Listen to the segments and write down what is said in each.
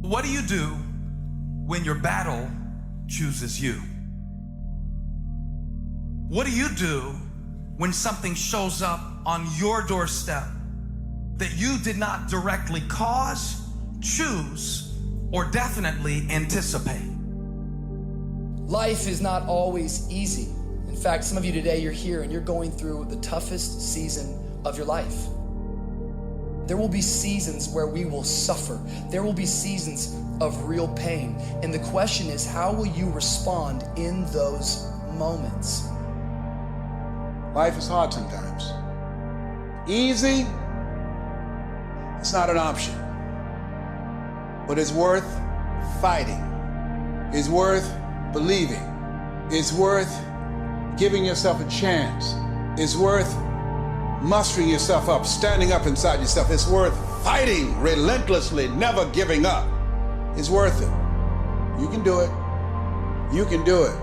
What do you do when your battle chooses you? What do you do when something shows up on your doorstep that you did not directly cause, choose, or definitely anticipate? Life is not always easy. In fact, some of you today, you're here and you're going through the toughest season of your life. There will be seasons where we will suffer. There will be seasons of real pain. And the question is, how will you respond in those moments? Life is hard sometimes. Easy, it's not an option. But it's worth fighting. It's worth believing. It's worth giving yourself a chance. It's worth mustering yourself up, standing up inside yourself. It's worth fighting relentlessly, never giving up. It's worth it. You can do it. You can do it.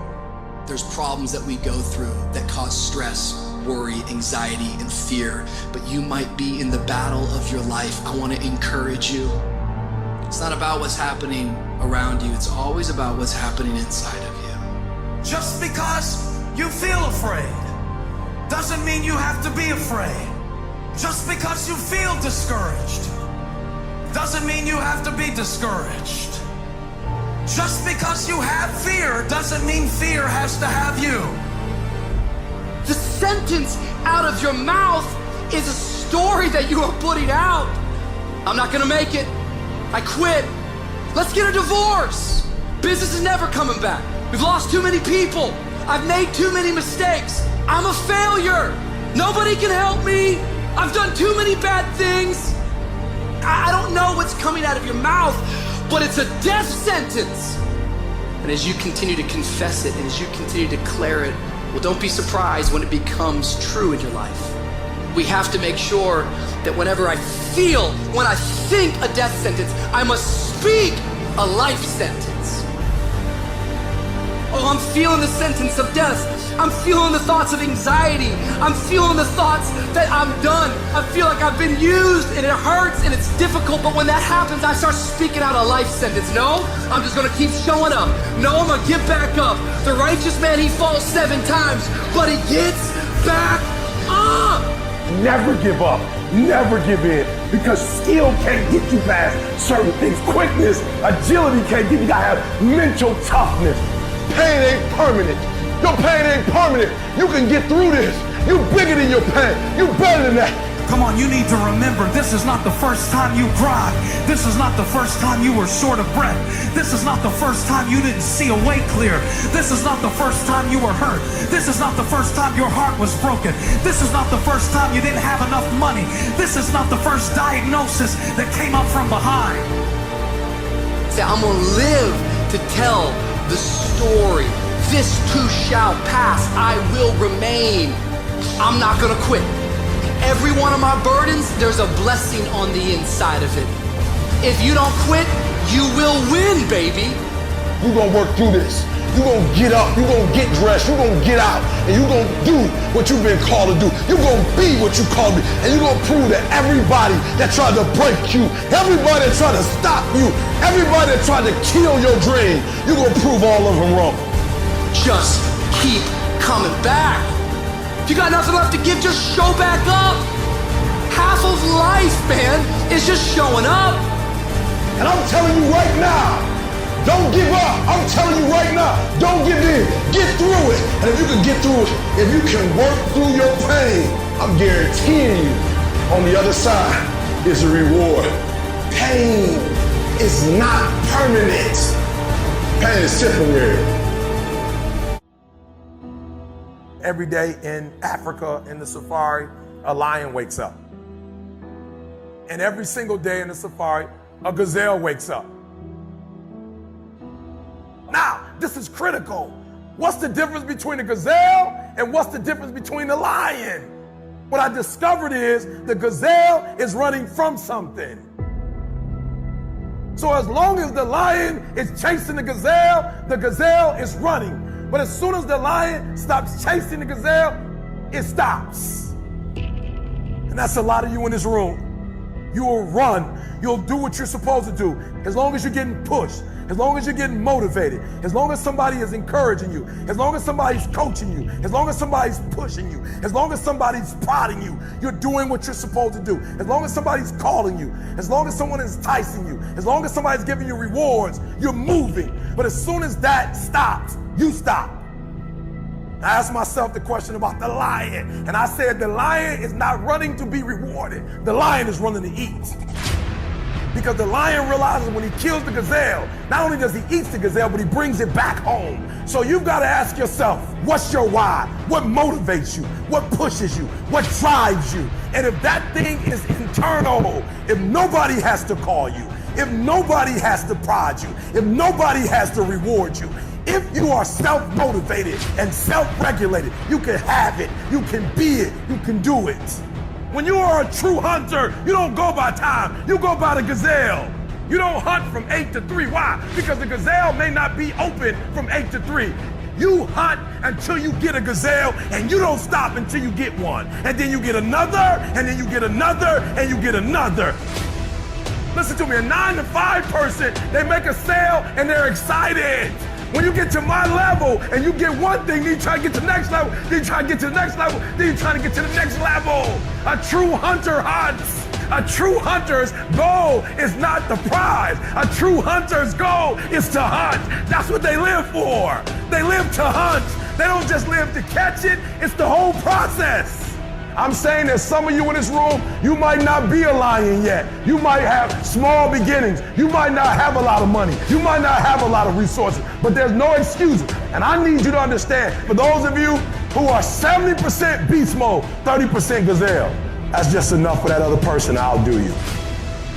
There's problems that we go through that cause stress, worry, anxiety, and fear, but you might be in the battle of your life. I want to encourage you. It's not about what's happening around you. It's always about what's happening inside of you. Just because you feel afraid doesn't mean you have to be afraid. Just because you feel discouraged doesn't mean you have to be discouraged. Just because you have fear doesn't mean fear has to have you. The sentence out of your mouth is a story that you are putting out. I'm not gonna make it. I quit. Let's get a divorce. Business is never coming back. We've lost too many people. I've made too many mistakes. I'm a failure. Nobody can help me. I've done too many bad things. I don't know what's coming out of your mouth, but it's a death sentence. And as you continue to confess it and as you continue to declare it, well, don't be surprised when it becomes true in your life. We have to make sure that whenever I feel, when I think a death sentence, I must speak a life sentence. Oh, I'm feeling the sentence of death. I'm feeling the thoughts of anxiety. I'm feeling the thoughts that I'm done. I feel like I've been used and it hurts and it's difficult, but when that happens, I start speaking out a life sentence. No, I'm just gonna keep showing up. No, I'm gonna get back up. The righteous man, he falls 7 times, but he gets back up. Never give up, never give in, because skill can't get you past certain things. Quickness, agility can't get you. You gotta have mental toughness. Pain ain't permanent. Your pain ain't permanent. You can get through this. You bigger than your pain. You better than that. Come on, you need to remember, this is not the first time you cried. This is not the first time you were short of breath. This is not the first time you didn't see a way clear. This is not the first time you were hurt. This is not the first time your heart was broken. This is not the first time you didn't have enough money. This is not the first diagnosis that came up from behind. Say, I'm gonna live to tell the story. This too shall pass. I will remain. I'm not gonna quit. Every one of my burdens, there's a blessing on the inside of it. If you don't quit, you will win, baby. You're gonna work through this. You're gonna get up. You're gonna get dressed. You're gonna get out. And you're gonna do what you've been called to do. You're gonna be what you called to be. And you're gonna prove that everybody that tried to break you, everybody that tried to stop you, everybody that tried to kill your dream, you're gonna prove all of them wrong. Just keep coming back. If you got nothing left to give, just show back up. Half of life, man, is just showing up. And I'm telling you right now, don't give up. I'm telling you right now, don't give in. Get through it. And if you can get through it, if you can work through your pain, I'm guaranteeing you, on the other side is a reward. Pain is not permanent. Pain is temporary. Every day in Africa, in the safari, a lion wakes up. And every single day in the safari, a gazelle wakes up. Now, this is critical. What's the difference between a gazelle and what's the difference between the lion? What I discovered is the gazelle is running from something. So as long as the lion is chasing the gazelle is running. But as soon as the lion stops chasing the gazelle, it stops. And that's a lot of you in this room. you will run. You'll do what you're supposed to do. As long as you're getting pushed, as long as you're getting motivated, as long as somebody is encouraging you, as long as somebody's coaching you, as long as somebody's pushing you, as long as somebody's prodding you, you're doing what you're supposed to do. As long as somebody's calling you, as long as someone is enticing you, as long as somebody's giving you rewards, you're moving. But as soon as that stops, you stop. I asked myself the question about the lion, and I said the lion is not running to be rewarded. The lion is running to eat. Because the lion realizes when he kills the gazelle, not only does he eat the gazelle, but he brings it back home. So you've got to ask yourself, what's your why? What motivates you? What pushes you? What drives you? And if that thing is internal, if nobody has to call you, if nobody has to prod you, if nobody has to reward you, if you are self-motivated and self-regulated, you can have it, you can be it, you can do it. When you are a true hunter, you don't go by time, you go by the gazelle. You don't hunt from 8 to 3. Why? Because the gazelle may not be open from 8 to 3. You hunt until you get a gazelle, and you don't stop until you get one. And then you get another, and then you get another, and you get another. Listen to me, a 9 to 5 person, they make a sale and they're excited. When you get to my level and you get one thing, then you try to get to the next level, then you try to get to the next level, then you try to get to the next level. A true hunter hunts. A true hunter's goal is not the prize. A true hunter's goal is to hunt. That's what they live for. They live to hunt. They don't just live to catch it. It's the whole process. I'm saying that some of you in this room, you might not be a lion yet. You might have small beginnings. You might not have a lot of money. You might not have a lot of resources, but there's no excuses. And I need you to understand, for those of you who are 70% beast mode, 30% gazelle, that's just enough for that other person to outdo you.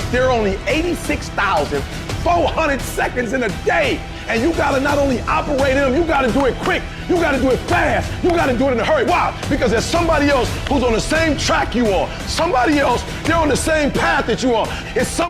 There are only 86,400 seconds in a day. And you gotta not only operate in them, you gotta do it quick. You gotta do it fast. You gotta do it in a hurry. Why? Because there's somebody else who's on the same track you are. Somebody else, they're on the same path that you are. It's